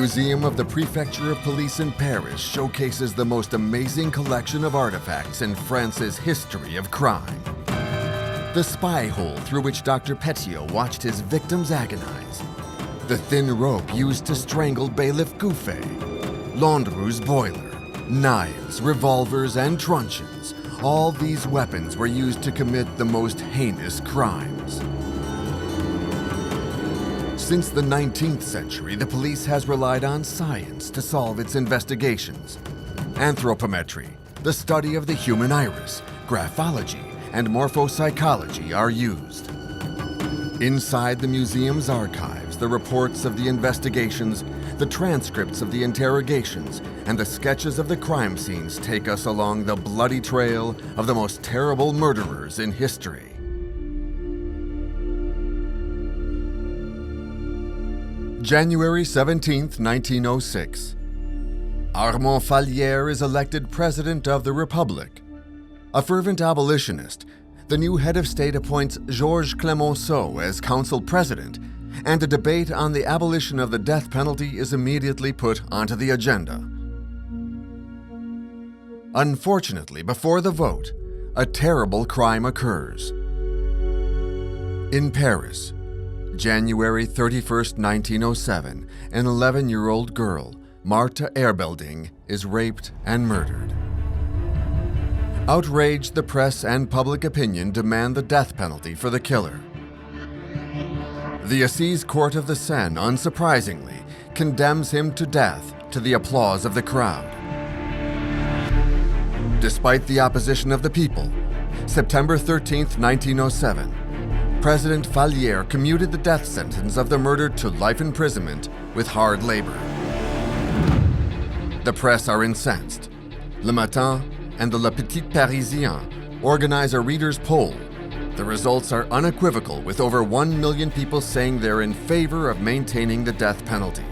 Museum of the Prefecture of Police in Paris showcases the most amazing collection of artifacts in France's history of crime. The spy hole through which Dr. Petiot watched his victims agonize. The thin rope used to strangle Bailiff Gouffet. Landru's boiler, knives, revolvers, and truncheons. All these weapons were used to commit the most heinous crimes. Since the 19th century, the police has relied on science to solve its investigations. Anthropometry, the study of the human iris, graphology, and morphopsychology are used. Inside the museum's archives, the reports of the investigations, the transcripts of the interrogations, and the sketches of the crime scenes take us along the bloody trail of the most terrible murderers in history. January 17, 1906. Armand Fallières is elected President of the Republic. A fervent abolitionist, the new head of state appoints Georges Clemenceau as council president, and a debate on the abolition of the death penalty is immediately put onto the agenda. Unfortunately, before the vote, a terrible crime occurs. In Paris, January 31, 1907, an 11-year-old girl, Marthe Erbelding, is raped and murdered. Outraged, the press and public opinion demand the death penalty for the killer. The Assize Court of the Seine, unsurprisingly, condemns him to death to the applause of the crowd. Despite the opposition of the people, September 13, 1907, President Fallières commuted the death sentence of the murdered to life imprisonment with hard labor. The press are incensed. Le Matin and the Le Petit Parisien organize a reader's poll. The results are unequivocal, with over 1 million people saying they're in favor of maintaining the death penalty.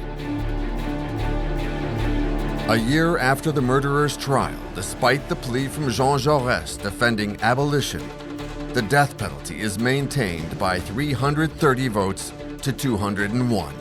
A year after the murderer's trial, despite the plea from Jean Jaurès defending abolition, the death penalty is maintained by 330 votes to 201.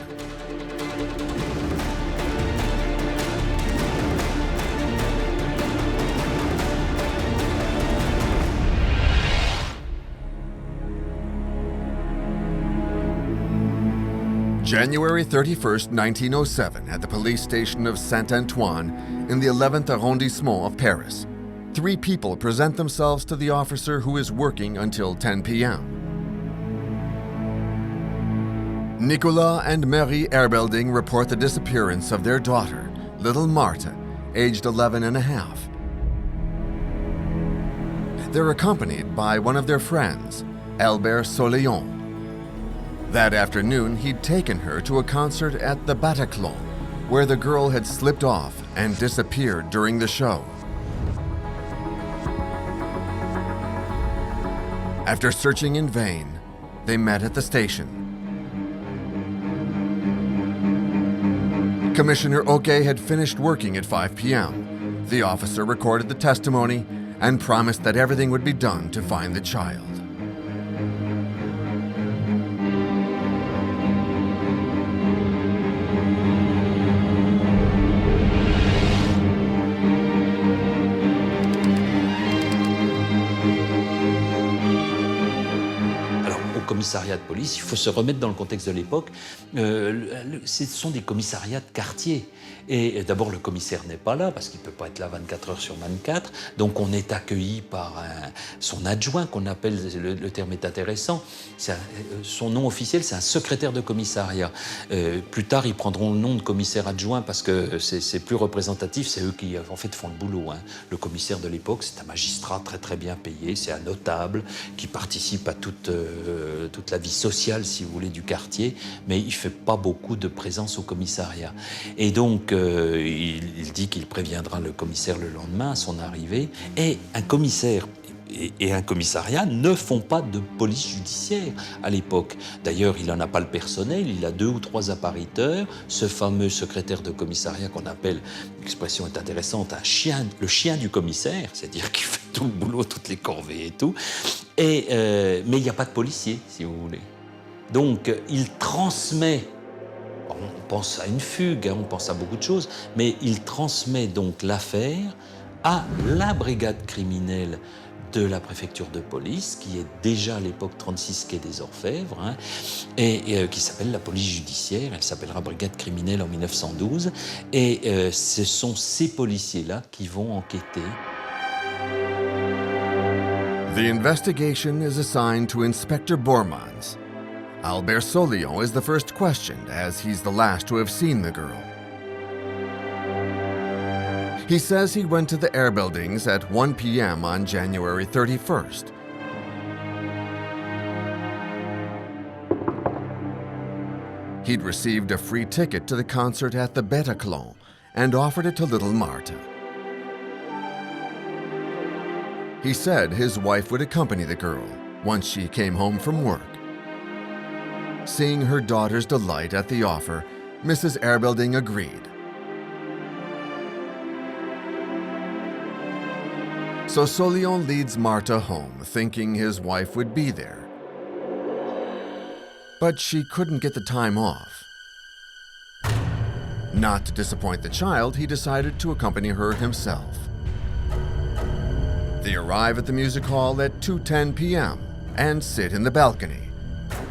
January 31, 1907, at the police station of Saint-Antoine in the 11th arrondissement of Paris, 3 people present themselves to the officer who is working until 10 p.m. Nicolas and Marie Erbelding report the disappearance of their daughter, little Marta, aged 11 and a half. They're accompanied by one of their friends, Albert Soleilland. That afternoon, he'd taken her to a concert at the Bataclan, where the girl had slipped off and disappeared during the show. After searching in vain, they met at the station. Commissioner Oquet had finished working at 5 p.m. The officer recorded the testimony and promised that everything would be done to find the child. Commissariat de police, il faut se remettre dans le contexte de l'époque. Ce sont des commissariats de quartier. Et d'abord, le commissaire n'est pas là, parce qu'il ne peut pas être là 24 heures sur 24. Donc, on est accueilli par son adjoint, qu'on appelle, le terme est intéressant, son nom officiel, c'est un secrétaire de commissariat. Plus tard, ils prendront le nom de commissaire adjoint, parce que c'est plus représentatif, c'est eux qui, en fait, font le boulot. Hein. Le commissaire de l'époque, c'est un magistrat très très bien payé, c'est un notable qui participe à toute la vie sociale, si vous voulez, du quartier, mais il ne fait pas beaucoup de présence au commissariat. Et donc, il dit qu'il préviendra le commissaire le lendemain à son arrivée. Et un commissaire et un commissariat ne font pas de police judiciaire à l'époque. D'ailleurs, il n'en a pas le personnel, il a 2 ou 3 appariteurs. Ce fameux secrétaire de commissariat qu'on appelle, l'expression est intéressante, le chien du commissaire, c'est-à-dire qu'il fait tout le boulot, toutes les corvées et tout. Mais il n'y a pas de policier, si vous voulez. Donc, il transmet, on pense à une fugue, hein, on pense à beaucoup de choses, mais il transmet donc l'affaire à la brigade criminelle de la préfecture de police, qui est déjà à l'époque 36 quai des Orfèvres, hein, et qui s'appelle la police judiciaire. Elle s'appellera brigade criminelle en 1912. Et ce sont ces policiers-là qui vont enquêter. The investigation is assigned to Inspector Bormans. Albert Soleilland is the first questioned, as he's the last to have seen the girl. He says he went to the Erbeldings at 1 p.m. on January 31st. He'd received a free ticket to the concert at the Bataclan and offered it to little Marta. He said his wife would accompany the girl once she came home from work. Seeing her daughter's delight at the offer, Mrs. Erbelding agreed. So Soleilland leads Marta home, thinking his wife would be there. But she couldn't get the time off. Not to disappoint the child, he decided to accompany her himself. They arrive at the music hall at 2:10 p.m. and sit in the balcony.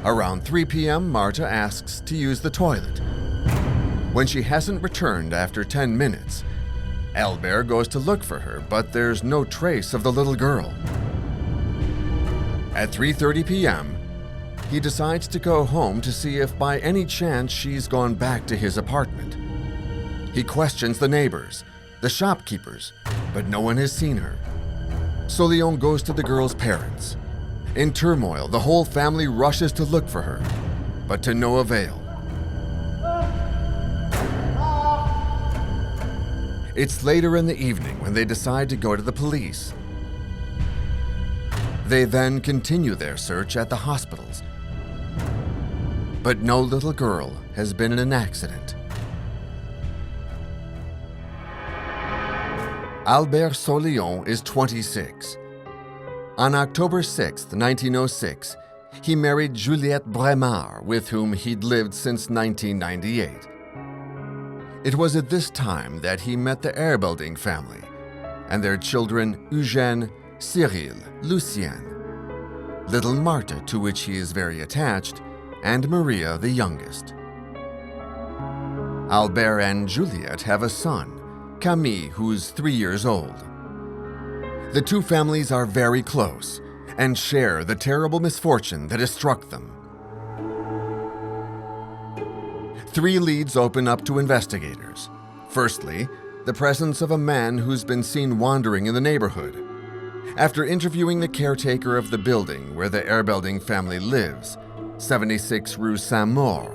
Around 3 p.m., Marta asks to use the toilet. When she hasn't returned after 10 minutes, Albert goes to look for her, but there's no trace of the little girl. At 3:30 p.m., he decides to go home to see if by any chance she's gone back to his apartment. He questions the neighbors, the shopkeepers, but no one has seen her. Soleilland goes to the girl's parents. In turmoil, the whole family rushes to look for her, but to no avail. It's later in the evening when they decide to go to the police. They then continue their search at the hospitals. But no little girl has been in an accident. Albert Soleilland is 26. On October 6, 1906, he married Juliette Bremard, with whom he'd lived since 1998. It was at this time that he met the Erbelding family and their children Eugène, Cyril, Lucien, little Marta, to which he is very attached, and Maria, the youngest. Albert and Juliette have a son, Camille, who's 3 years old. The two families are very close and share the terrible misfortune that has struck them. 3 leads open up to investigators. Firstly, the presence of a man who's been seen wandering in the neighborhood. After interviewing the caretaker of the building where the Erbelding family lives, 76 Rue Saint-Maur,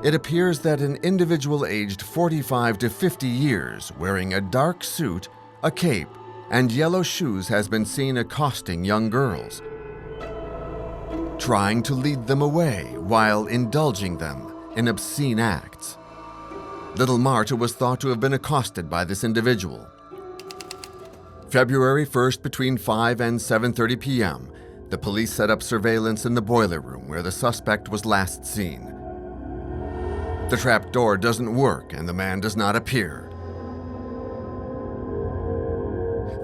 it appears that an individual aged 45 to 50 years, wearing a dark suit, a cape, and yellow shoes has been seen accosting young girls, trying to lead them away while indulging them in obscene acts. Little Marta was thought to have been accosted by this individual. February 1st, between 5 and 7:30 p.m., the police set up surveillance in the boiler room where the suspect was last seen. The trap door doesn't work and the man does not appear.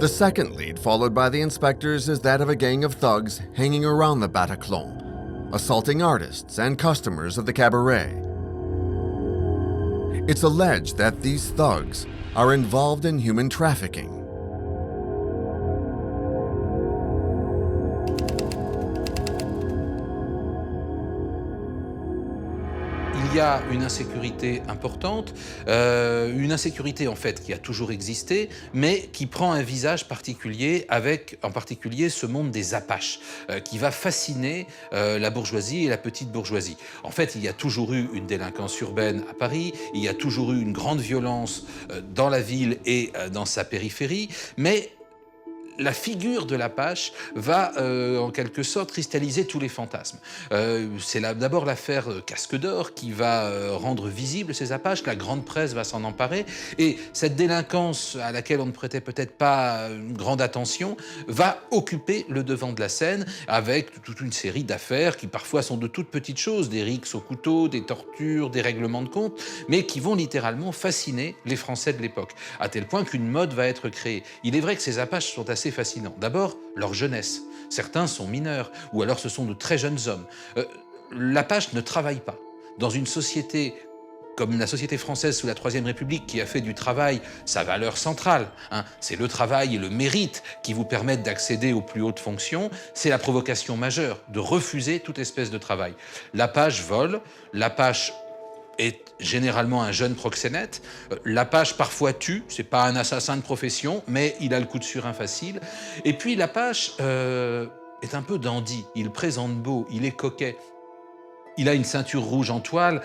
The second lead, followed by the inspectors, is that of a gang of thugs hanging around the Bataclan, assaulting artists and customers of the cabaret. It's alleged that these thugs are involved in human trafficking. Il y a une insécurité importante, une insécurité en fait qui a toujours existé, mais qui prend un visage particulier avec en particulier ce monde des Apaches, qui va fasciner la bourgeoisie et la petite bourgeoisie. En fait, il y a toujours eu une délinquance urbaine à Paris, il y a toujours eu une grande violence dans la ville et dans sa périphérie, mais la figure de l'apache va en quelque sorte cristalliser tous les fantasmes. C'est d'abord l'affaire Casque d'Or qui va rendre visibles ces apaches, la grande presse va s'en emparer, et cette délinquance à laquelle on ne prêtait peut-être pas une grande attention va occuper le devant de la scène avec toute une série d'affaires qui parfois sont de toutes petites choses, des rixes au couteau, des tortures, des règlements de compte, mais qui vont littéralement fasciner les Français de l'époque, à tel point qu'une mode va être créée. Il est vrai que ces apaches sont assez fascinants. D'abord, leur jeunesse. Certains sont mineurs, ou alors ce sont de très jeunes hommes. L'apache ne travaille pas. Dans une société comme la société française sous la Troisième République qui a fait du travail sa valeur centrale, hein, c'est le travail et le mérite qui vous permettent d'accéder aux plus hautes fonctions, c'est la provocation majeure de refuser toute espèce de travail. L'apache vole, l'apache est généralement un jeune proxénète. L'apache parfois tue, c'est pas un assassin de profession, mais il a le coup de surin facile. Et puis l'apache est un peu dandy, il présente beau, il est coquet. Il a une ceinture rouge en toile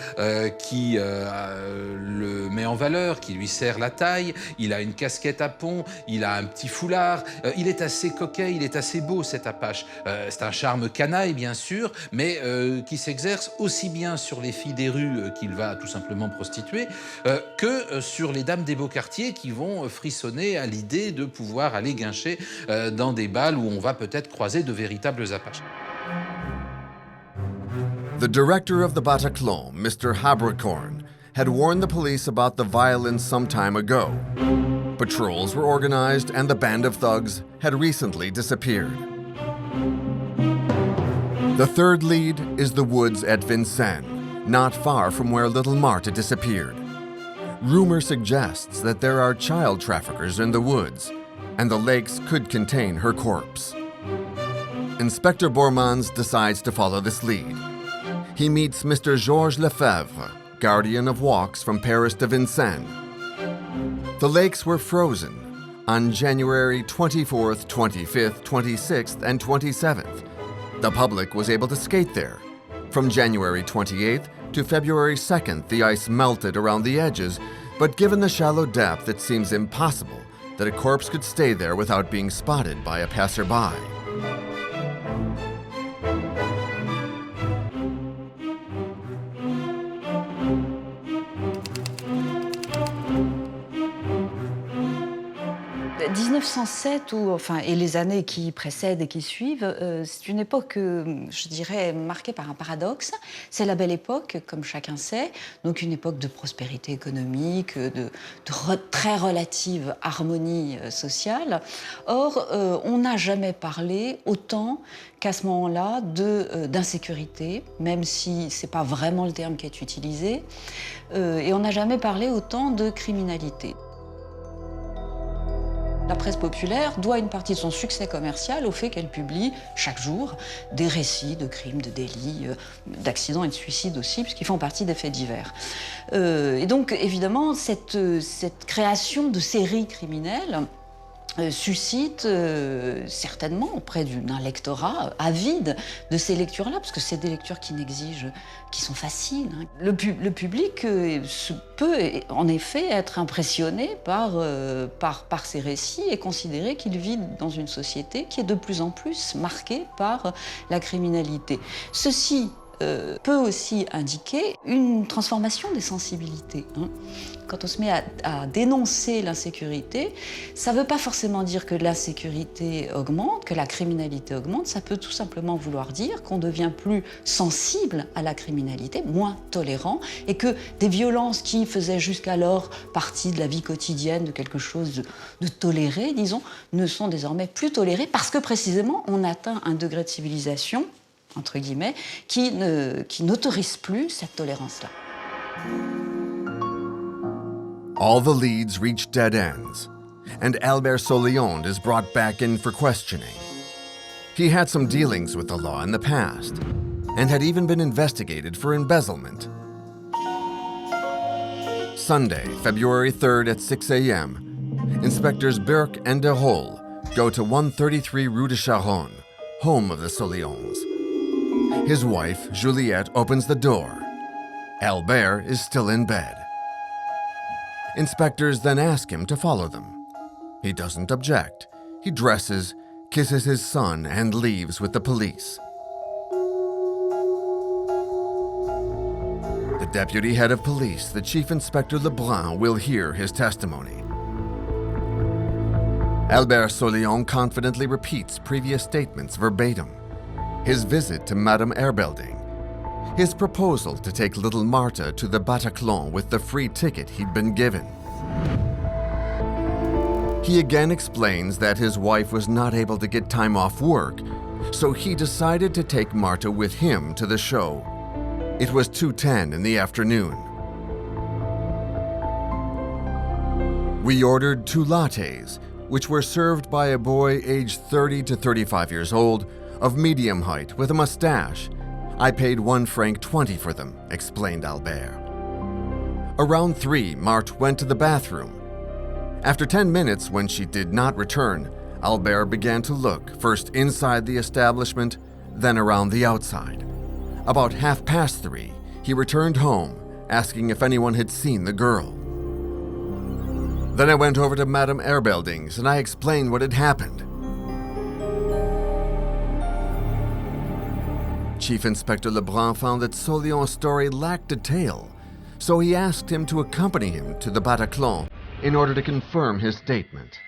qui le met en valeur, qui lui serre la taille. Il a une casquette à pont, il a un petit foulard. Il est assez coquet, il est assez beau, cet apache. C'est un charme canaille, bien sûr, mais qui s'exerce aussi bien sur les filles des rues qu'il va tout simplement prostituer que sur les dames des beaux quartiers qui vont frissonner à l'idée de pouvoir aller guincher dans des bals où on va peut-être croiser de véritables apaches. The director of the Bataclan, Mr. Habricorn, had warned the police about the violence some time ago. Patrols were organized and the band of thugs had recently disappeared. The third lead is the woods at Vincennes, not far from where little Marta disappeared. Rumor suggests that there are child traffickers in the woods, and the lakes could contain her corpse. Inspector Bourmans decides to follow this lead. He meets Mr. Georges Lefebvre, guardian of walks from Paris to Vincennes. The lakes were frozen on January 24th, 25th, 26th, and 27th. The public was able to skate there. From January 28th to February 2nd, the ice melted around the edges, but given the shallow depth, it seems impossible that a corpse could stay there without being spotted by a passerby. « 1907 et les années qui précèdent et qui suivent, c'est une époque, je dirais, marquée par un paradoxe. C'est la belle époque, comme chacun sait, donc une époque de prospérité économique, de très relative harmonie sociale. Or, on n'a jamais parlé autant qu'à ce moment-là d'insécurité, même si ce n'est pas vraiment le terme qui est utilisé, et on n'a jamais parlé autant de criminalité. La presse populaire doit une partie de son succès commercial au fait qu'elle publie chaque jour des récits de crimes, de délits, d'accidents et de suicides aussi, puisqu'ils font partie des faits divers. Et donc, évidemment, cette création de séries criminelles suscite certainement auprès d'un lectorat avide de ces lectures-là, parce que c'est des lectures qui sont faciles. Hein. Le public peut en effet être impressionné par ces récits et considérer qu'il vit dans une société qui est de plus en plus marquée par la criminalité. Ceci peut aussi indiquer une transformation des sensibilités. Hein. Quand on se met à dénoncer l'insécurité, ça ne veut pas forcément dire que l'insécurité augmente, que la criminalité augmente, ça peut tout simplement vouloir dire qu'on devient plus sensible à la criminalité, moins tolérant, et que des violences qui faisaient jusqu'alors partie de la vie quotidienne, de quelque chose de toléré, disons, ne sont désormais plus tolérées parce que précisément on atteint un degré de civilisation, entre guillemets, qui n'autorise plus cette tolérance-là. All the leads reach dead ends, and Albert Soleilland is brought back in for questioning. He had some dealings with the law in the past, and had even been investigated for embezzlement. Sunday, February 3rd at 6 a.m., Inspectors Burke and de Hole go to 133 Rue de Charonne, home of the Soleillands. His wife, Juliette, opens the door. Albert is still in bed. Inspectors then ask him to follow them. He doesn't object. He dresses, kisses his son, and leaves with the police. The deputy head of police, the Chief Inspector Lebrun, will hear his testimony. Albert Soleilland confidently repeats previous statements verbatim. His visit to Madame Erbelding, his proposal to take little Marta to the Bataclan with the free ticket he'd been given. He again explains that his wife was not able to get time off work, so he decided to take Marta with him to the show. It was 2:10 in the afternoon. We ordered 2 lattes, which were served by a boy aged 30 to 35 years old, of medium height with a mustache. I paid 1 franc 20 for them, explained Albert. Around 3, Marthe went to the bathroom. After 10 minutes, when she did not return, Albert began to look, first inside the establishment, then around the outside. About 3:30, he returned home, asking if anyone had seen the girl. Then I went over to Madame Erbelding's and I explained what had happened. Chief Inspector Lebrun found that Soleilland's story lacked detail, so he asked him to accompany him to the Bataclan in order to confirm his statement.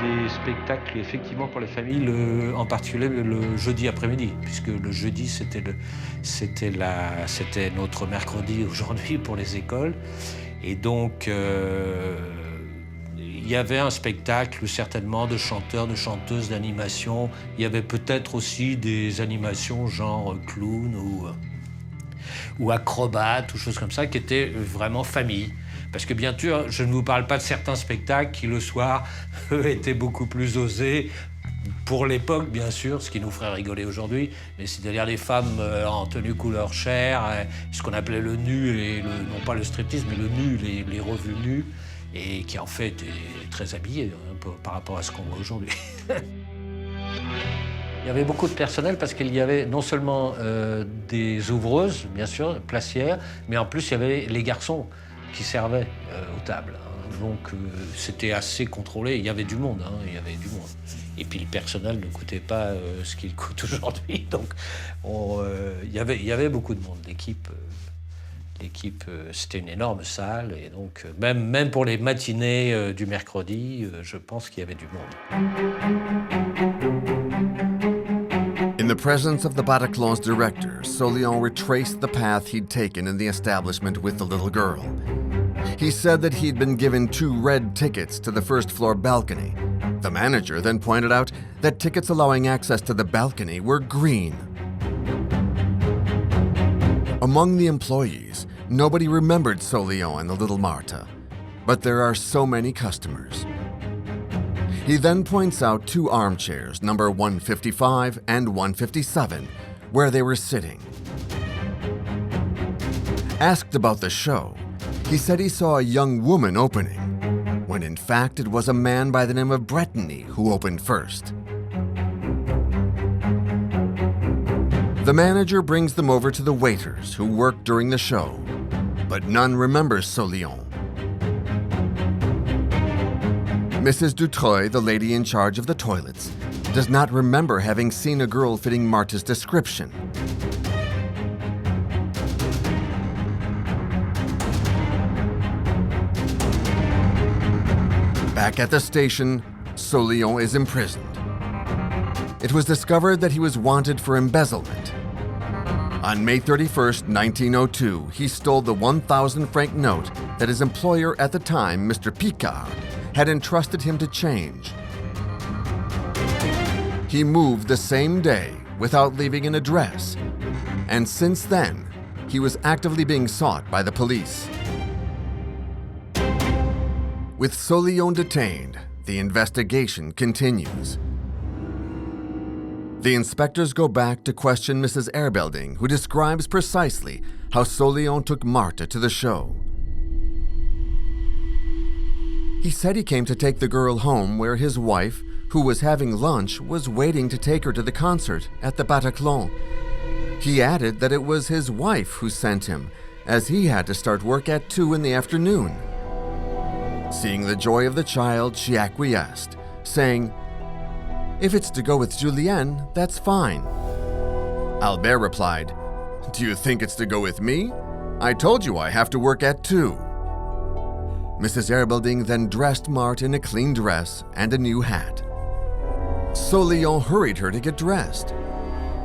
Des spectacles effectivement pour les familles, en particulier le jeudi après-midi, puisque le jeudi c'était notre mercredi aujourd'hui pour les écoles, et donc il y avait un spectacle certainement de chanteurs, de chanteuses, d'animation. Il y avait peut-être aussi des animations genre clown ou acrobate ou choses comme ça qui étaient vraiment famille. Parce que bien sûr, je ne vous parle pas de certains spectacles qui, le soir, eux, étaient beaucoup plus osés. Pour l'époque, bien sûr, ce qui nous ferait rigoler aujourd'hui, mais c'est-à-dire les femmes en tenue couleur chair, ce qu'on appelait le nu, non pas le striptease, mais le nu, les revues nues, et qui en fait étaient très habillés par rapport à ce qu'on voit aujourd'hui. Il y avait beaucoup de personnel parce qu'il y avait non seulement des ouvreuses, bien sûr, placières, mais en plus il y avait les garçons qui servaient aux tables. Donc c'était assez contrôlé, il y avait du monde, il y avait du monde. Et puis le personnel ne coûtait pas ce qu'il coûte aujourd'hui, donc il y avait beaucoup de monde. L'équipe, c'était une énorme salle, et donc même pour les matinées du mercredi, je pense qu'il y avait du monde. In the presence of the Bataclan's director, Soleilland retraced the path he'd taken in the establishment with the little girl. He said that he'd been given 2 red tickets to the first-floor balcony. The manager then pointed out that tickets allowing access to the balcony were green. Among the employees, nobody remembered Soleilland and the little Marta, but there are so many customers. He then points out 2 armchairs, number 155 and 157, where they were sitting. Asked about the show, he said he saw a young woman opening, when in fact it was a man by the name of Bretigny who opened first. The manager brings them over to the waiters who worked during the show, but none remembers Soleilland. Mrs. Dutreuil, the lady in charge of the toilets, does not remember having seen a girl fitting Marta's description. Back at the station, Soleilland is imprisoned. It was discovered that he was wanted for embezzlement. On May 31st, 1902, he stole the 1,000 franc note that his employer at the time, Mr. Picard, had entrusted him to change. He moved the same day without leaving an address, and since then, he was actively being sought by the police. With Soleilland detained, the investigation continues. The inspectors go back to question Mrs. Erbelding, who describes precisely how Soleilland took Marta to the show. He said he came to take the girl home where his wife, who was having lunch, was waiting to take her to the concert at the Bataclan. He added that it was his wife who sent him, as he had to start work at 2 in the afternoon. Seeing the joy of the child, she acquiesced, saying, "If it's to go with Julienne, that's fine." Albert replied, "Do you think it's to go with me? I told you I have to work at 2. Mrs. Erbelding then dressed Marthe in a clean dress and a new hat. Soleilland hurried her to get dressed.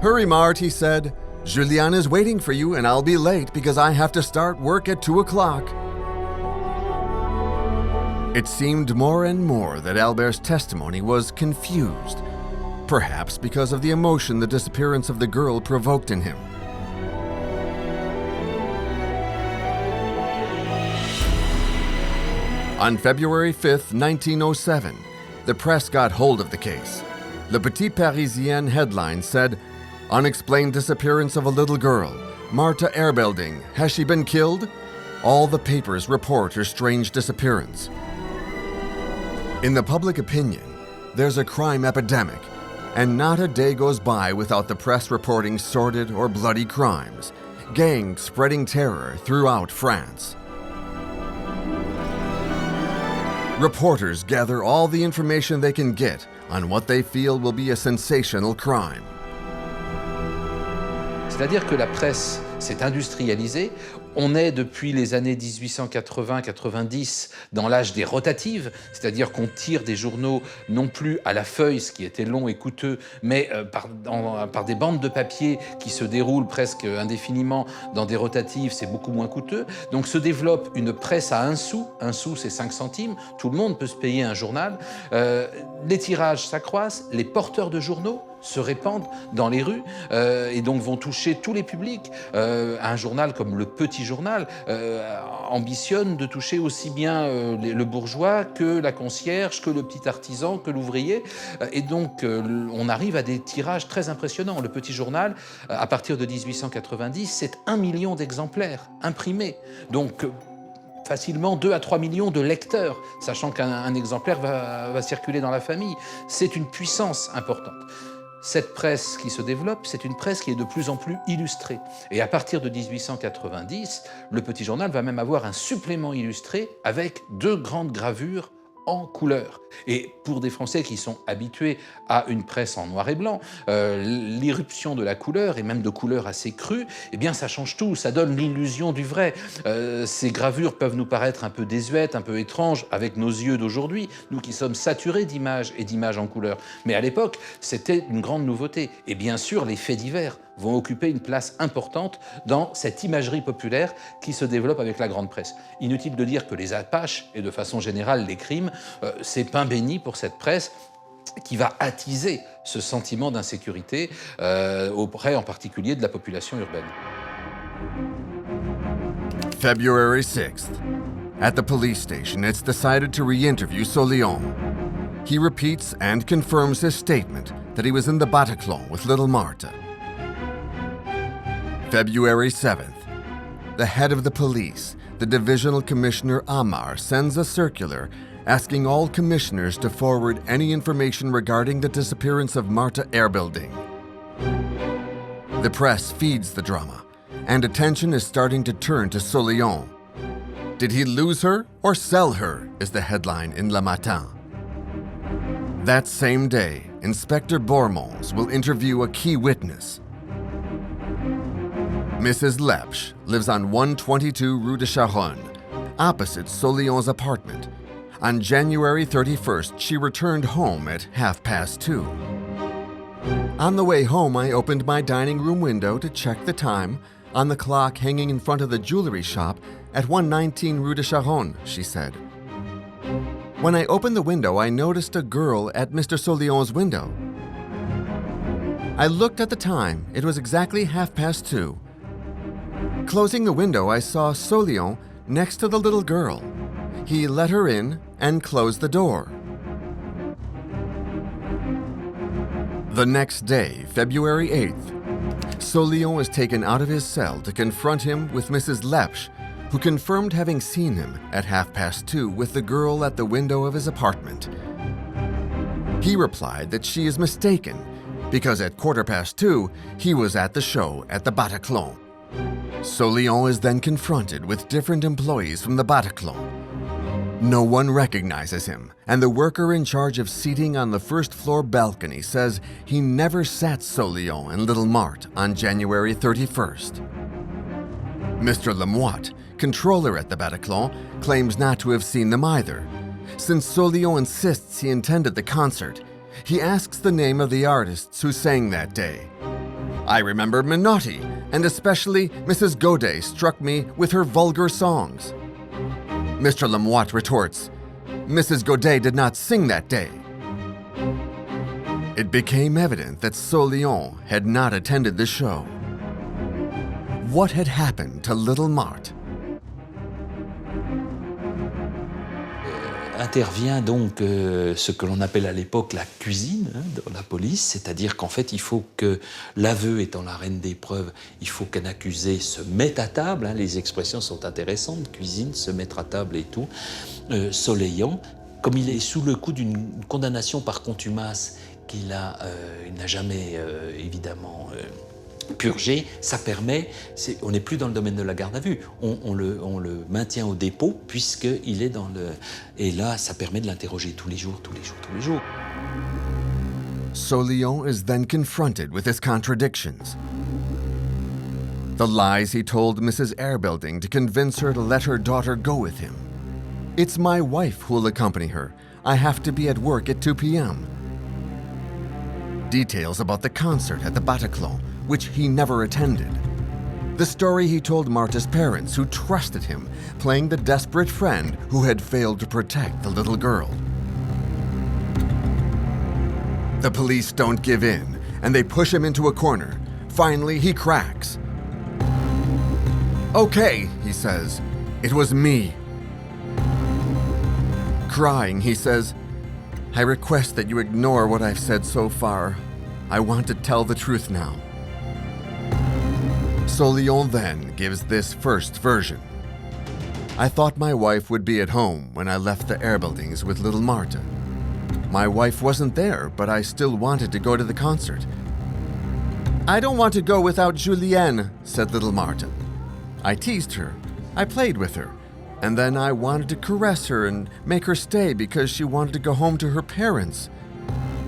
"Hurry, Marthe," he said. "Julienne is waiting for you and I'll be late because I have to start work at 2 o'clock. It seemed more and more that Albert's testimony was confused, perhaps because of the emotion the disappearance of the girl provoked in him. On February 5, 1907, the press got hold of the case. Le Petit Parisien headline said, "Unexplained disappearance of a little girl. Marthe Erbelding. Has she been killed?" All the papers report her strange disappearance. In the public opinion, there's a crime epidemic, and not a day goes by without the press reporting sordid or bloody crimes, gangs spreading terror throughout France. Reporters gather all the information they can get on what they feel will be a sensational crime. C'est-à-dire que la presse s'est industrialisée. On est depuis les années 1880-90 dans l'âge des rotatives, c'est-à-dire qu'on tire des journaux non plus à la feuille, ce qui était long et coûteux, mais par des bandes de papier qui se déroulent presque indéfiniment dans des rotatives, c'est beaucoup moins coûteux. Donc se développe une presse à 1 sou. 1 sou, c'est 5 centimes. Tout le monde peut se payer un journal. Les tirages s'accroissent, les porteurs de journaux se répandent dans les rues et donc vont toucher tous les publics. Un journal comme Le Petit Journal ambitionne de toucher aussi bien le bourgeois que la concierge, que le petit artisan, que l'ouvrier. Et donc on arrive à des tirages très impressionnants. Le Petit Journal, à partir de 1890, c'est 1 million d'exemplaires imprimés. Donc facilement 2 à 3 millions de lecteurs, sachant qu'un exemplaire va circuler dans la famille. C'est une puissance importante. Cette presse qui se développe, c'est une presse qui est de plus en plus illustrée. Et à partir de 1890, le Petit Journal va même avoir un supplément illustré avec 2 grandes gravures en couleur. Et pour des Français qui sont habitués à une presse en noir et blanc, l'irruption de la couleur, et même de couleurs assez crues, eh bien ça change tout, ça donne l'illusion du vrai. Ces gravures peuvent nous paraître un peu désuètes, un peu étranges avec nos yeux d'aujourd'hui, nous qui sommes saturés d'images et d'images en couleur. Mais à l'époque, c'était une grande nouveauté. Et bien sûr, les faits divers vont occuper une place importante dans cette imagerie populaire qui se développe avec la grande presse. Inutile de dire que les apaches, et de façon générale les crimes, c'est pain béni pour cette presse qui va attiser ce sentiment d'insécurité auprès en particulier de la population urbaine. February 6th. At the police station, it's decided to re-interview Soleilland. He repeats and confirms his statement that he was in the Bataclan with little Marta. February 7th. The head of the police, the divisional commissioner Amar, sends a circular asking all commissioners to forward any information regarding the disappearance of Marthe Erbelding. The press feeds the drama, and attention is starting to turn to Soleilland. Did he lose her or sell her, is the headline in Le Matin. That same day, Inspector Bourmons will interview a key witness. Mrs. Lepsch lives on 122 Rue de Charonne, opposite Soleilland's apartment. On January 31st, she returned home at 2:30. On the way home, I opened my dining room window to check the time on the clock hanging in front of the jewelry shop at 119 Rue de Charonne, she said. When I opened the window, I noticed a girl at Mr. Soleilland's window. I looked at the time. It was exactly 2:30. Closing the window, I saw Soleilland next to the little girl. He let her in and closed the door. The next day, February 8th, Soleilland was taken out of his cell to confront him with Mrs. Lepsch, who confirmed having seen him at 2:30 with the girl at the window of his apartment. He replied that she is mistaken because at 2:15 he was at the show at the Bataclan. Soleilland is then confronted with different employees from the Bataclan. No one recognizes him, and the worker in charge of seating on the first-floor balcony says he never sat Soleilland and little Marthe on January 31st. Mr. Lemoine, controller at the Bataclan, claims not to have seen them either. Since Soleilland insists he attended the concert, he asks the name of the artists who sang that day. I remember Minotti, and especially Mrs. Godet struck me with her vulgar songs. Mr. Lemoine retorts, Mrs. Godet did not sing that day. It became evident that Soleilland had not attended the show. What had happened to little Marthe? Intervient donc ce que l'on appelle à l'époque la cuisine dans la police, c'est-à-dire qu'en fait il faut que l'aveu étant la reine des preuves, il faut qu'un accusé se mette à table, les expressions sont intéressantes, cuisine, se mettre à table et tout. Soleilland, comme il est sous le coup d'une condamnation par contumace qu'il n'a jamais évidemment purgé, ça permet, on n'est plus dans le domaine de la garde à vue, on le maintient au dépôt puisqu'il est dans le... Et là, ça permet de l'interroger tous les jours. Soleilland is then confronted with his contradictions. The lies he told Mrs. Erbelding to convince her to let her daughter go with him. It's my wife who will accompany her. I have to be at work at 2 p.m. Details about the concert at the Bataclan, which he never attended. The story he told Marta's parents, who trusted him, playing the desperate friend who had failed to protect the little girl. The police don't give in, and they push him into a corner. Finally, he cracks. Okay, he says, it was me. Crying, he says, I request that you ignore what I've said so far. I want to tell the truth now. Soleilland then gives this first version. I thought my wife would be at home when I left the Erbeldings with little Marta. My wife wasn't there, but I still wanted to go to the concert. I don't want to go without Julienne, said little Marta. I teased her. I played with her. And then I wanted to caress her and make her stay because she wanted to go home to her parents.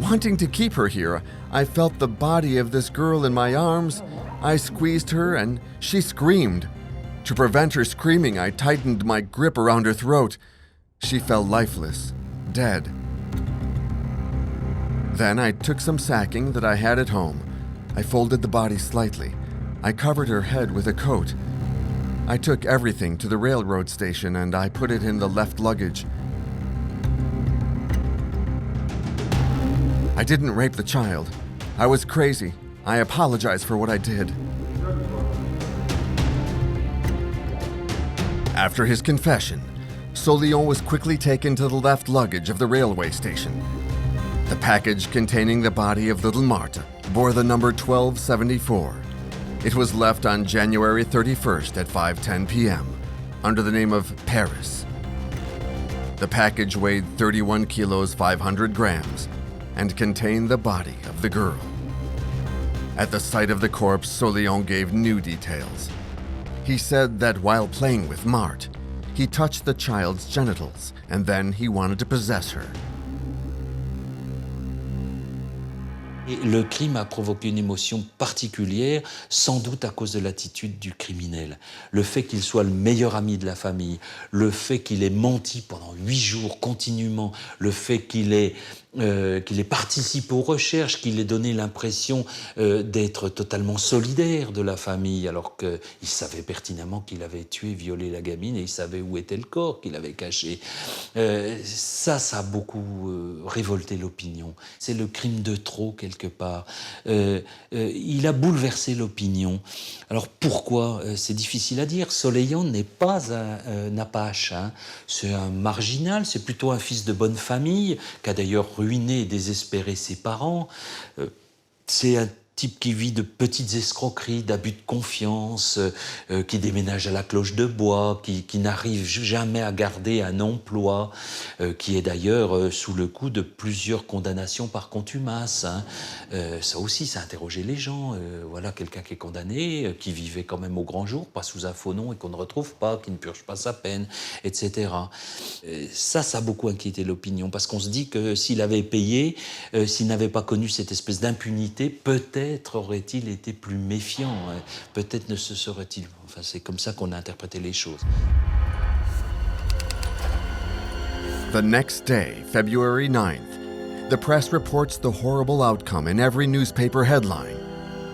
Wanting to keep her here, I felt the body of this girl in my arms. I squeezed her and she screamed. To prevent her screaming, I tightened my grip around her throat. She fell lifeless, dead. Then I took some sacking that I had at home. I folded the body slightly. I covered her head with a coat. I took everything to the railroad station and I put it in the left luggage. I didn't rape the child. I was crazy. I apologize for what I did. After his confession, Soleilland was quickly taken to the left luggage of the railway station. The package containing the body of little Marta bore the number 1274. It was left on January 31st at 5:10 p.m. under the name of Paris. The package weighed 31 kilos 500 grams and contained the body of the girl. At the sight of the corpse, Soleilland gave new details. He said that while playing with Marthe, he touched the child's genitals and then he wanted to possess her. Et le crime a provoqué une émotion particulière, sans doute à cause de l'attitude du criminel. Le fait qu'il soit le meilleur ami de la famille, le fait qu'il ait menti pendant 8 jours continuellement, le fait qu'il ait participé aux recherches, qu'il ait donné l'impression d'être totalement solidaire de la famille, alors qu'il savait pertinemment qu'il avait tué, violé la gamine et il savait où était le corps qu'il avait caché. Ça a beaucoup révolté l'opinion. C'est le crime de trop, quelque part. Il a bouleversé l'opinion. Alors pourquoi? C'est difficile à dire. Soleilland n'a pas H. C'est un marginal, c'est plutôt un fils de bonne famille, qui a d'ailleurs ruiné et désespéré ses parents. C'est un type qui vit de petites escroqueries, d'abus de confiance, qui déménage à la cloche de bois, qui n'arrive jamais à garder un emploi, qui est d'ailleurs sous le coup de plusieurs condamnations par contumace. Hein. Ça aussi, ça a interrogé les gens. Voilà quelqu'un qui est condamné, qui vivait quand même au grand jour, pas sous un faux nom et qu'on ne retrouve pas, qui ne purge pas sa peine, etc. Ça a beaucoup inquiété l'opinion, parce qu'on se dit que s'il avait payé, s'il n'avait pas connu cette espèce d'impunité, peut-être aurait-il été plus méfiant, hein. Peut-être ne se serait-il... Enfin, c'est comme ça qu'on a interprété les choses. The next day, February 9th, the press reports the horrible outcome in every newspaper headline.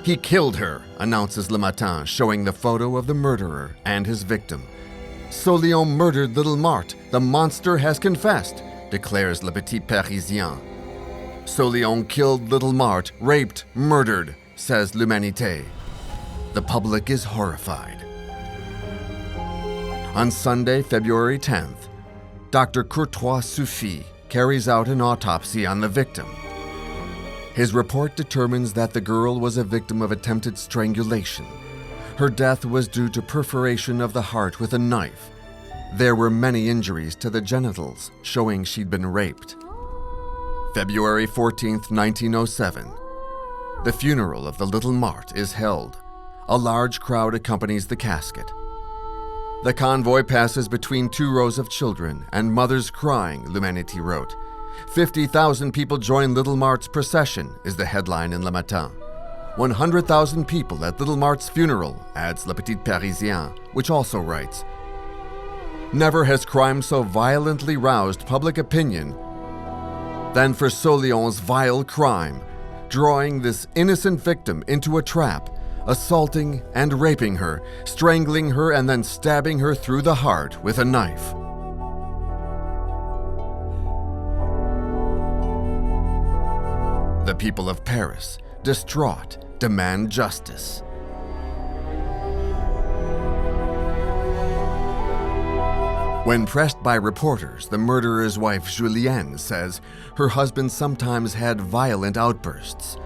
He killed her, announces Le Matin, showing the photo of the murderer and his victim. Soleilland murdered little Marthe. The monster has confessed, declares Le Petit Parisien. Soleilland killed little Marthe, raped, murdered, says L'Humanité. The public is horrified. On Sunday, February 10th, Dr. Courtois Suffit carries out an autopsy on the victim. His report determines that the girl was a victim of attempted strangulation. Her death was due to perforation of the heart with a knife. There were many injuries to the genitals, showing she'd been raped. February 14th, 1907. The funeral of the little Marthe is held. A large crowd accompanies the casket. The convoy passes between two rows of children and mothers crying, L'Humanité wrote. 50,000 people join little Marthe's procession, is the headline in Le Matin. 100,000 people at little Marthe's funeral, adds Le Petit Parisien, which also writes, never has crime so violently roused public opinion than for Soleilland's vile crime, drawing this innocent victim into a trap, assaulting and raping her, strangling her and then stabbing her through the heart with a knife. The people of Paris, distraught, demand justice. When pressed by reporters, the murderer's wife Julienne says her husband sometimes had violent outbursts.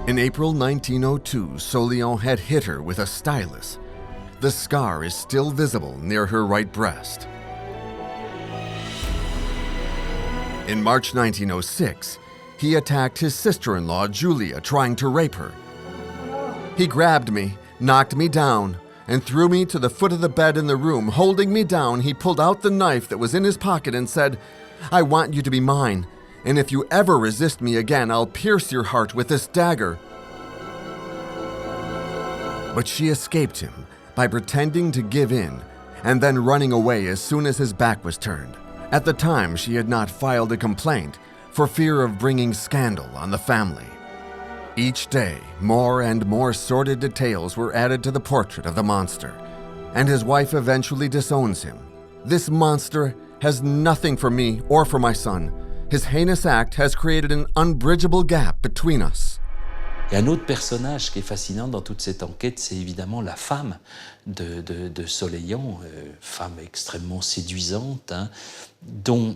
In April 1902, Soleilland had hit her with a stylus. The scar is still visible near her right breast. In March 1906, he attacked his sister-in-law Julia, trying to rape her. He grabbed me, knocked me down, and threw me to the foot of the bed in the room. Holding me down, he pulled out the knife that was in his pocket and said, I want you to be mine, and if you ever resist me again, I'll pierce your heart with this dagger. But she escaped him by pretending to give in and then running away as soon as his back was turned. At the time, she had not filed a complaint for fear of bringing scandal on the family. Each day, more and more sordid details were added to the portrait of the monster, and his wife eventually disowns him. This monster has nothing for me or for my son. His heinous act has created an unbridgeable gap between us. Et un autre personnage qui est fascinant dans toute cette enquête, c'est évidemment la femme de Soleilland, femme extrêmement séduisante, hein, dont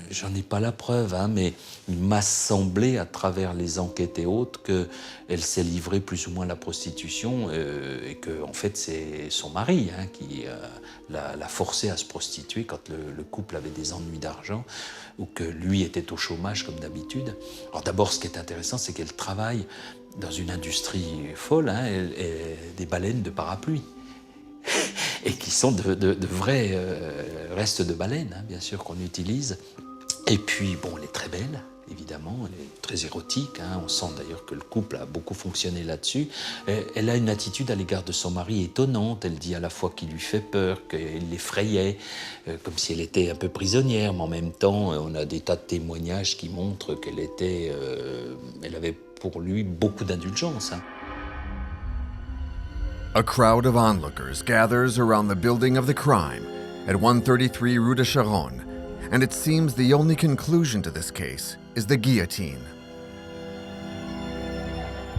j'en ai pas la preuve, hein, mais il m'a semblé à travers les enquêtes et autres qu'elle s'est livrée plus ou moins à la prostitution et que en fait c'est son mari hein, qui l'a forcé à se prostituer quand le couple avait des ennuis d'argent ou que lui était au chômage comme d'habitude. Alors d'abord, ce qui est intéressant, c'est qu'elle travaille dans une industrie folle, hein, des baleines de parapluie, et qui sont de vrais restes de baleines, hein, bien sûr, qu'on utilise. Et puis, bon, elle est très belle, évidemment, elle est très érotique, hein, on sent d'ailleurs que le couple a beaucoup fonctionné là-dessus. Elle a une attitude à l'égard de son mari étonnante, elle dit à la fois qu'il lui fait peur, qu'il l'effrayait, comme si elle était un peu prisonnière, mais en même temps, on a des tas de témoignages qui montrent elle avait pour lui beaucoup d'indulgence. Hein. A crowd of onlookers gathers around the building of the crime at 133 Rue de Charonne, and it seems the only conclusion to this case is the guillotine.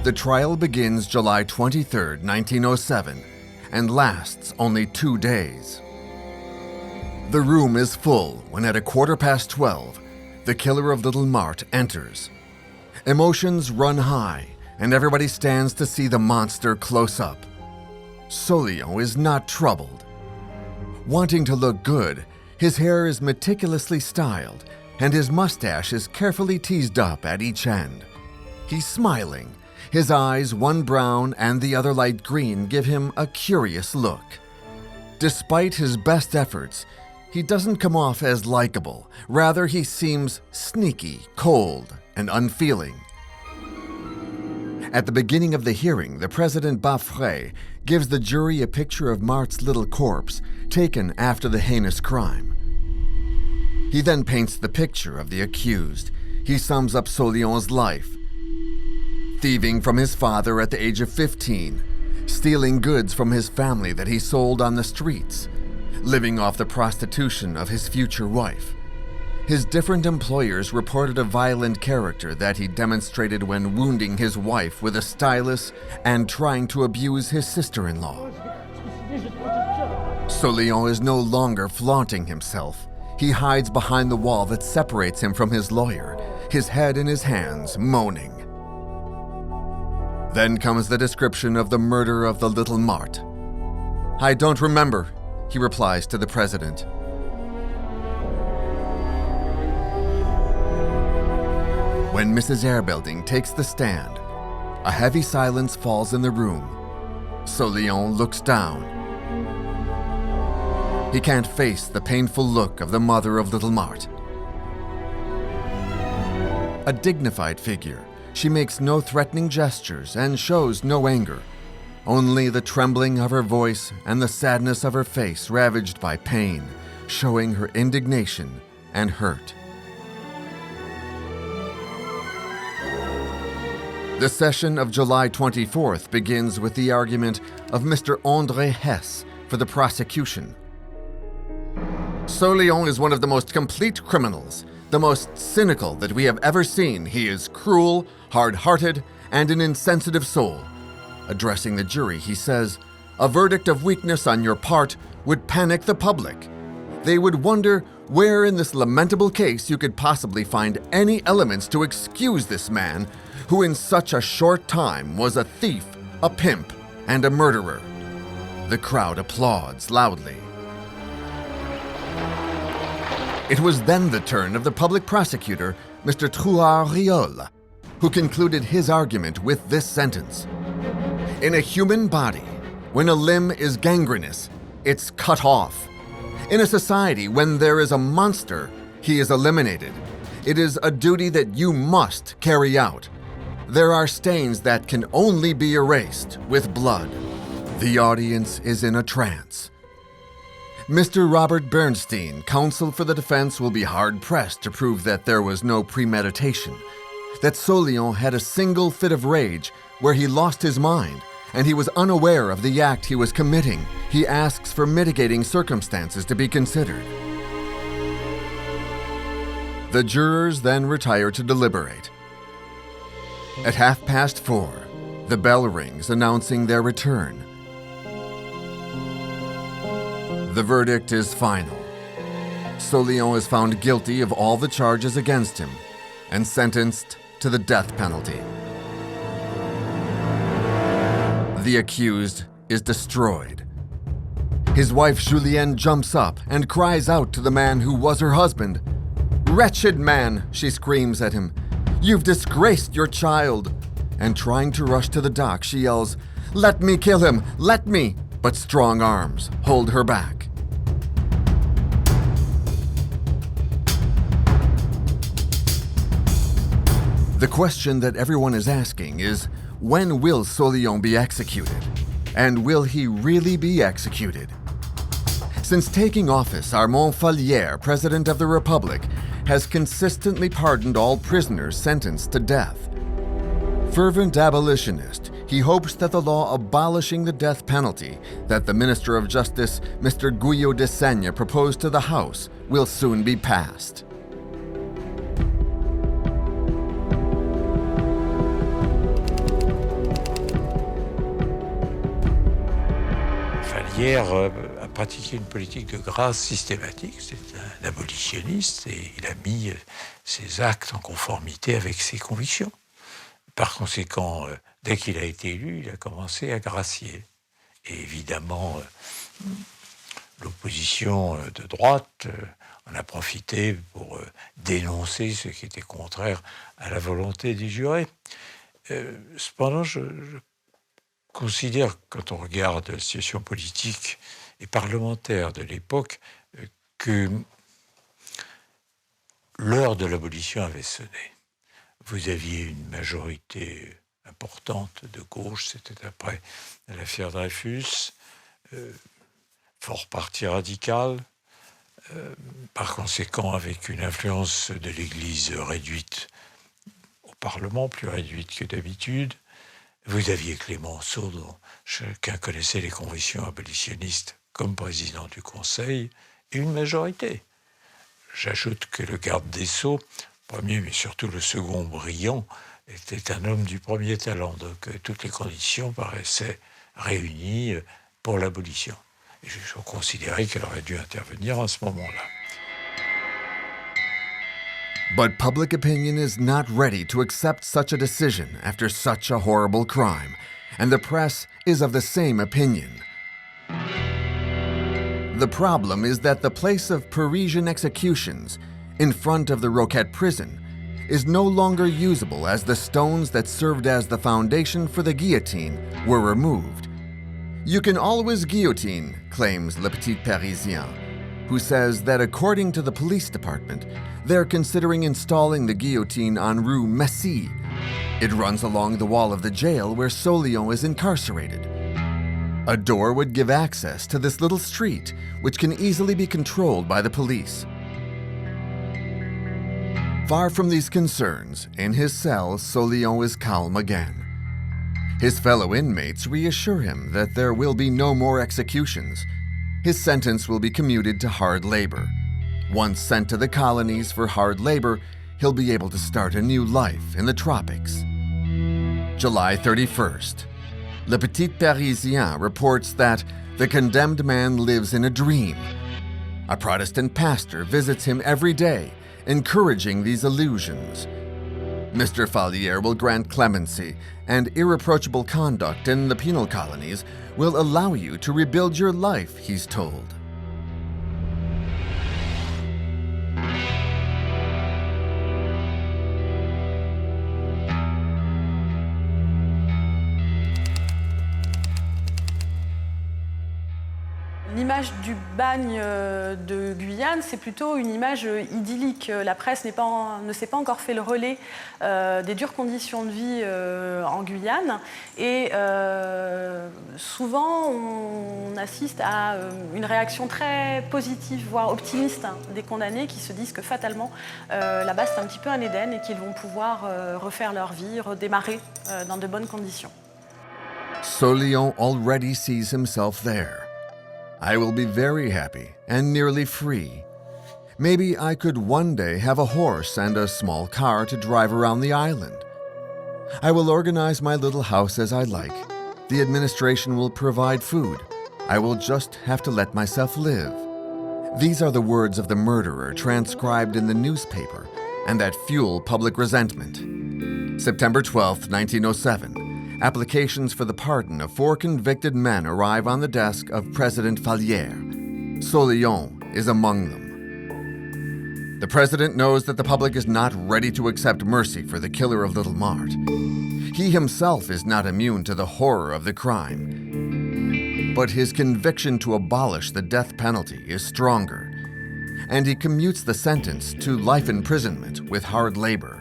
The trial begins July 23, 1907, and lasts only 2 days. The room is full when at 12:15, the killer of little Marthe enters. Emotions run high, and everybody stands to see the monster close up. Soleilland is not troubled. Wanting to look good, his hair is meticulously styled, and his mustache is carefully teased up at each end. He's smiling. His eyes, one brown and the other light green, give him a curious look. Despite his best efforts, he doesn't come off as likable. Rather, he seems sneaky, cold, and unfeeling. At the beginning of the hearing, the President Baffray gives the jury a picture of Marthe's little corpse, taken after the heinous crime. He then paints the picture of the accused. He sums up Soleilland's life. Thieving from his father at the age of 15, stealing goods from his family that he sold on the streets, living off the prostitution of his future wife. His different employers reported a violent character that he demonstrated when wounding his wife with a stylus and trying to abuse his sister-in-law. Soleilland is no longer flaunting himself. He hides behind the wall that separates him from his lawyer, his head in his hands, moaning. Then comes the description of the murder of the little Marta. "I don't remember," he replies to the president. When Mrs. Erbelding takes the stand, a heavy silence falls in the room. Soleilland looks down. He can't face the painful look of the mother of little Marta. A dignified figure, she makes no threatening gestures and shows no anger, only the trembling of her voice and the sadness of her face ravaged by pain, showing her indignation and hurt. The session of July 24th begins with the argument of Mr. André Hess for the prosecution. "Soleilland is one of the most complete criminals, the most cynical that we have ever seen. He is cruel, hard-hearted, and an insensitive soul." Addressing the jury, he says, "A verdict of weakness on your part would panic the public. They would wonder where in this lamentable case you could possibly find any elements to excuse this man who in such a short time was a thief, a pimp, and a murderer." The crowd applauds loudly. It was then the turn of the public prosecutor, Mr. Trouard-Riol, who concluded his argument with this sentence: "In a human body, when a limb is gangrenous, it's cut off. In a society, when there is a monster, he is eliminated. It is a duty that you must carry out. There are stains that can only be erased with blood." The audience is in a trance. Mr. Robert Bernstein, counsel for the defense, will be hard-pressed to prove that there was no premeditation, that Soleilland had a single fit of rage where he lost his mind and he was unaware of the act he was committing. He asks for mitigating circumstances to be considered. The jurors then retire to deliberate. At 4:30, the bell rings announcing their return. The verdict is final. Soleilland is found guilty of all the charges against him and sentenced to the death penalty. The accused is destroyed. His wife Julienne jumps up and cries out to the man who was her husband. "Wretched man," she screams at him, "you've disgraced your child." And trying to rush to the dock, she yells, "Let me kill him, let me!" But strong arms hold her back. The question that everyone is asking is, when will Soleilland be executed? And will he really be executed? Since taking office, Armand Fallières, President of the Republic, has consistently pardoned all prisoners sentenced to death. Fervent abolitionist, he hopes that the law abolishing the death penalty that the Minister of Justice, Mr. Guyot de Seigne, proposed to the House will soon be passed. Fallières a pratiqué une politique de grâce systématique. C'est un abolitionniste et il a mis ses actes en conformité avec ses convictions. Par conséquent, dès qu'il a été élu, il a commencé à gracier. Et évidemment, l'opposition de droite en a profité pour dénoncer ce qui était contraire à la volonté des jurés. Cependant, je considère, quand on regarde la situation politique et parlementaire de l'époque, que l'heure de l'abolition avait sonné. Vous aviez une majorité importante de gauche, c'était après l'affaire Dreyfus, fort parti radical, par conséquent avec une influence de l'Église réduite au Parlement, plus réduite que d'habitude. Vous aviez Clémenceau, dont chacun connaissait les convictions abolitionnistes, comme président du Conseil, et une majorité. J'ajoute que le garde des Sceaux, premier mais surtout le second brillant, était un homme du premier talent, donc toutes les conditions paraissaient réunies pour l'abolition. Et je considérais qu'elle aurait dû intervenir à ce moment-là. But public opinion is not ready to accept such a decision after such a horrible crime, and the press is of the same opinion. The problem is that the place of Parisian executions, in front of the Roquette prison, is no longer usable as the stones that served as the foundation for the guillotine were removed. You can always guillotine, claims Le Petit Parisien, who says that according to the police department, they're considering installing the guillotine on Rue Messy. It runs along the wall of the jail where Soleilland is incarcerated. A door would give access to this little street, which can easily be controlled by the police. Far from these concerns, in his cell, Soleilland is calm again. His fellow inmates reassure him that there will be no more executions. His sentence will be commuted to hard labor. Once sent to the colonies for hard labor, he'll be able to start a new life in the tropics. July 31st. Le Petit Parisien reports that the condemned man lives in a dream. A Protestant pastor visits him every day, encouraging these illusions. Mr. Fallière will grant clemency, and irreproachable conduct in the penal colonies will allow you to rebuild your life, he's told. L'image du bagne de Guyane, c'est plutôt une image idyllique. La presse ne s'est pas encore fait le relais des dures conditions de vie en Guyane. Et souvent, on assiste à une réaction très positive, voire optimiste, des condamnés qui se disent que fatalement, là-bas, c'est un petit peu un Éden et qu'ils vont pouvoir refaire leur vie, redémarrer dans de bonnes conditions. Soleilland already sees himself there. I will be very happy and nearly free. Maybe I could one day have a horse and a small car to drive around the island. I will organize my little house as I like. The administration will provide food. I will just have to let myself live. These are the words of the murderer transcribed in the newspaper and that fuel public resentment. September 12, 1907. Applications for the pardon of 4 convicted men arrive on the desk of President Fallière. Soleilland is among them. The president knows that the public is not ready to accept mercy for the killer of little Marthe. He himself is not immune to the horror of the crime. But his conviction to abolish the death penalty is stronger, and he commutes the sentence to life imprisonment with hard labor.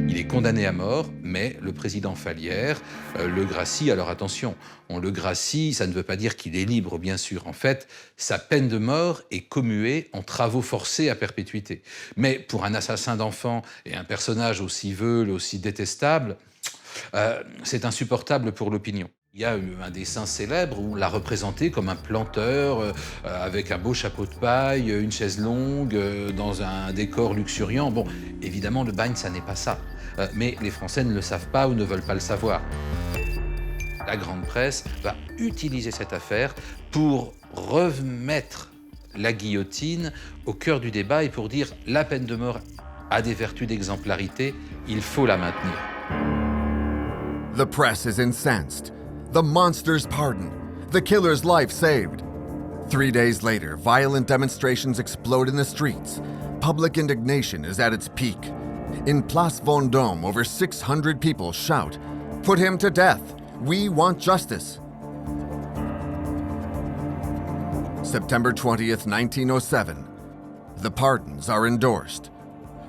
Il est condamné à mort, mais le président Fallière le gracie. Alors attention, on le gracie, ça ne veut pas dire qu'il est libre, bien sûr. En fait, sa peine de mort est commuée en travaux forcés à perpétuité. Mais pour un assassin d'enfants et un personnage aussi veule, aussi détestable, c'est insupportable pour l'opinion. Il y a un dessin célèbre où on l'a représenté comme un planteur avec un beau chapeau de paille, une chaise longue, dans un décor luxuriant. Bon, évidemment, le bagne, ça n'est pas ça. Mais les Français ne le savent pas ou ne veulent pas le savoir. La grande presse va utiliser cette affaire pour remettre la guillotine au cœur du débat et pour dire la peine de mort a des vertus d'exemplarité, il faut la maintenir. The press is incensed. The monster's pardoned. The killer's life saved. 3 days later, violent demonstrations explode in the streets. Public indignation is at its peak. In Place Vendôme, over 600 people shout, "Put him to death! We want justice!" September 20th, 1907. The pardons are endorsed.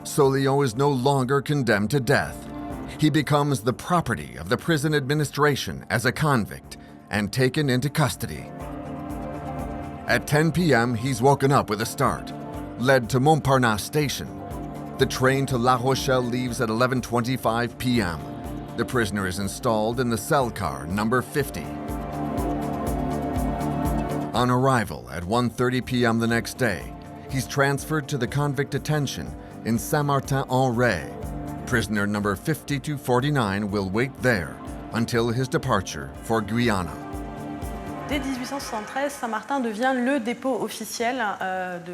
Soleilland is no longer condemned to death. He becomes the property of the prison administration as a convict and taken into custody. At 10 p.m., he's woken up with a start, led to Montparnasse station. The train to La Rochelle leaves at 11:25 p.m. The prisoner is installed in the cell car number 50. On arrival at 1:30 p.m. the next day, he's transferred to the convict detention in Saint-Martin-en-Retz. Prisoner number 5249 will wait there until his departure for Guyana. Dès 1873, Saint-Martin devient le dépôt officiel de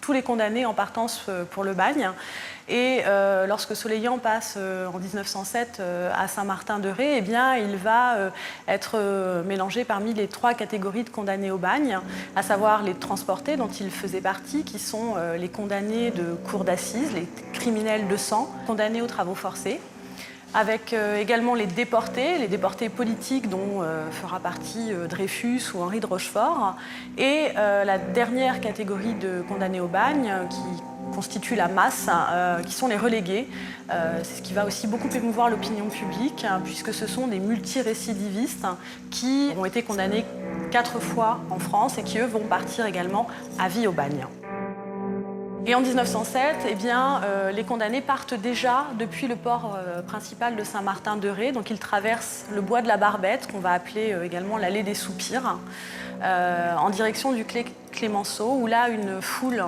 tous les condamnés en partance pour le bagne. Et lorsque Soleilland passe en 1907 à Saint-Martin-de-Retz, eh bien, il va être mélangé parmi les 3 catégories de condamnés au bagne, à savoir les transportés, dont il faisait partie, qui sont les condamnés de cour d'assises, les criminels de sang, condamnés aux travaux forcés, avec également les déportés politiques dont fera partie Dreyfus ou Henri de Rochefort, et la dernière catégorie de condamnés au bagne qui constitue la masse, qui sont les relégués. C'est ce qui va aussi beaucoup émouvoir l'opinion publique, puisque ce sont des multirécidivistes qui ont été condamnés 4 fois en France et qui, eux, vont partir également à vie au bagne. Et en 1907, eh bien, les condamnés partent déjà depuis le port principal de Saint-Martin-de-Retz. Donc ils traversent le bois de la Barbette, qu'on va appeler également l'allée des Soupirs, en direction du Clémenceau, où là, une foule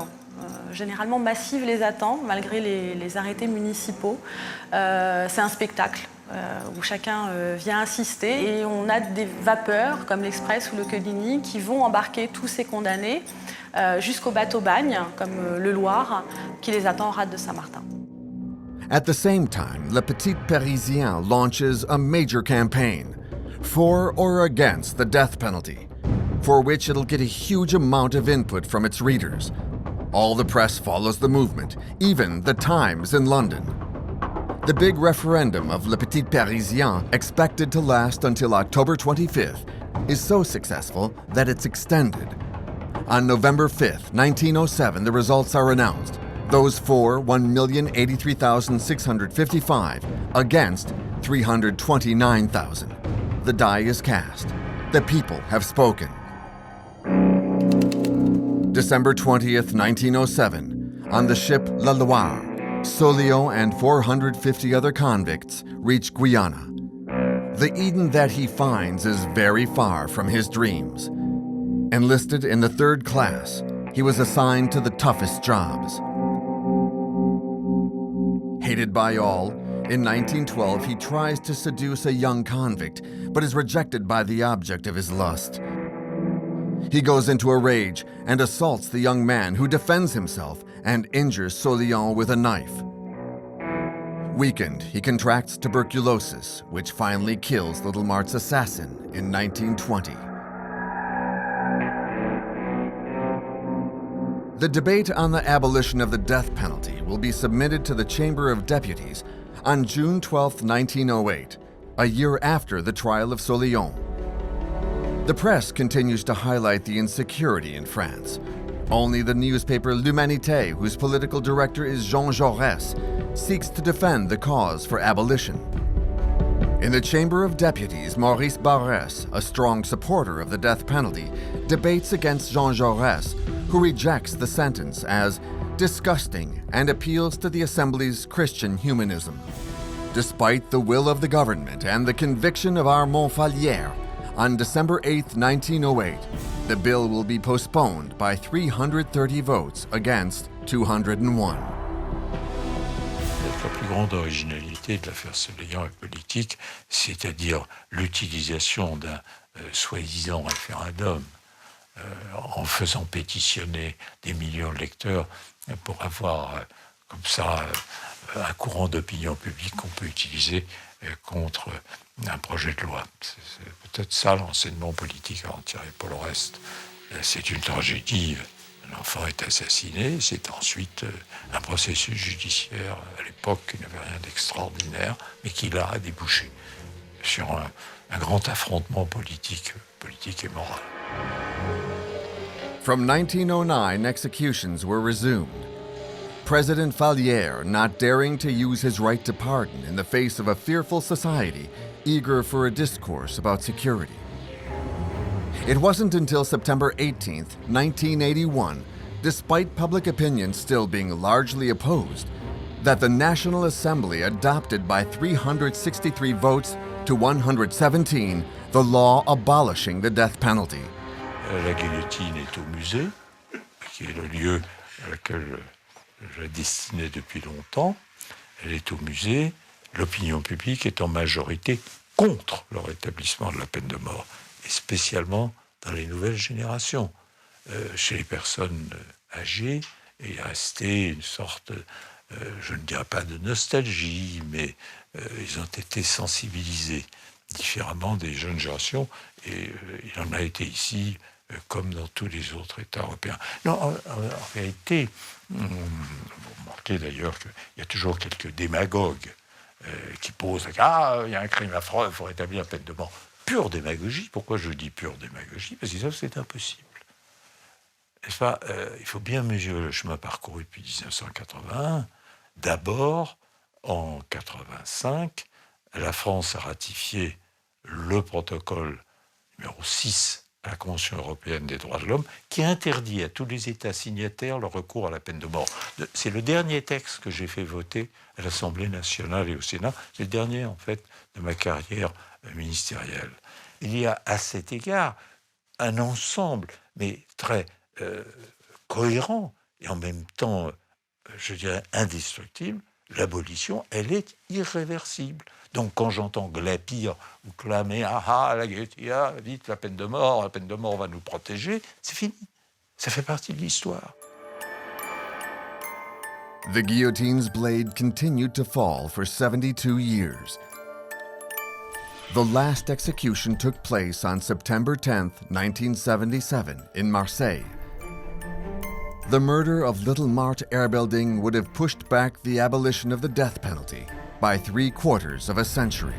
généralement massive les attend, malgré les arrêtés municipaux. C'est un spectacle où chacun vient assister. Et on a des vapeurs, comme l'Express ou le Coligny, qui vont embarquer tous ces condamnés jusqu'au bateau bagne, comme le Loir, qui les attend en rade de Saint-Martin. At the same time, Le Petit Parisien launches a major campaign, for or against the death penalty, for which it'll get a huge amount of input from its readers. All the press follows the movement, even the Times in London. The big referendum of Le Petit Parisien, expected to last until October 25th, is so successful that it's extended. On November 5th, 1907, the results are announced. Those for 1,083,655, against 329,000. The die is cast. The people have spoken. December 20th, 1907, on the ship La Loire, Soleilland and 450 other convicts reach Guyana. The Eden that he finds is very far from his dreams. Enlisted in the 3rd class, he was assigned to the toughest jobs. Hated by all, in 1912 he tries to seduce a young convict, but is rejected by the object of his lust. He goes into a rage and assaults the young man, who defends himself and injures Soleilland with a knife. Weakened, he contracts tuberculosis, which finally kills little Marte's assassin in 1920. The debate on the abolition of the death penalty will be submitted to the Chamber of Deputies on June 12, 1908, a year after the trial of Soleilland. The press continues to highlight the insecurity in France. Only the newspaper L'Humanité, whose political director is Jean Jaurès, seeks to defend the cause for abolition. In the Chamber of Deputies, Maurice Barrès, a strong supporter of the death penalty, debates against Jean Jaurès, who rejects the sentence as disgusting and appeals to the Assembly's Christian humanism. Despite the will of the government and the conviction of Armand Fallières, on December 8, 1908, the bill will be postponed by 330 votes against 201. La plus grande originalité de l'affaire Soleilland est politique, c'est-à-dire l'utilisation d'un soi-disant référendum en faisant pétitionner des millions de lecteurs pour avoir comme ça un courant d'opinion publique qu'on peut utiliser contre un projet de loi. C'est peut-être ça l'enseignement politique à en tirer. Pour le reste, c'est une tragédie. Un enfant est assassiné, c'est ensuite un processus judiciaire à l'époque qui n'avait rien d'extraordinaire, mais qui là a débouché sur un grand affrontement politique et moral. From 1909, executions were resumed. President Fallières, not daring to use his right to pardon in the face of a fearful society eager for a discourse about security. It wasn't until September 18, 1981, despite public opinion still being largely opposed, that the National Assembly adopted by 363 votes to 117 the law abolishing the death penalty. La guillotine est au musée, qui est le lieu à lequel je la destinais depuis longtemps. Elle est au musée. L'opinion publique est en majorité contre le rétablissement de la peine de mort, et spécialement dans les nouvelles générations. Chez les personnes âgées, il est resté une sorte, je ne dirais pas de nostalgie, mais ils ont été sensibilisés différemment des jeunes générations, et il en a été ici comme dans tous les autres États européens. Non, en réalité, vous remarquez d'ailleurs qu'il y a toujours quelques démagogues qui posent « Ah, il y a un crime affreux, il faut rétablir la peine de mort ». Pure démagogie. Pourquoi je dis pure démagogie? Parce qu'ils savent que c'est impossible. N'est-ce pas? Il faut bien mesurer le chemin parcouru depuis 1981. D'abord, en 1985, la France a ratifié le protocole numéro 6 à la Convention européenne des droits de l'homme, qui interdit à tous les États signataires le recours à la peine de mort. C'est le dernier texte que j'ai fait voter à l'Assemblée nationale et au Sénat. C'est le dernier, en fait, de ma carrière ministérielle. Il y a à cet égard un ensemble, mais très cohérent et en même temps, je dirais, indestructible. L'abolition, elle est irréversible. Donc quand j'entends glapir ou clamer « Ah, la guillotine, vite, la peine de mort va nous protéger », c'est fini. Ça fait partie de l'histoire. The guillotine's blade continued to fall for 72 years. The last execution took place on September 10, 1977, in Marseille. The murder of little Marthe Erbelding would have pushed back the abolition of the death penalty by 3/4 of a century.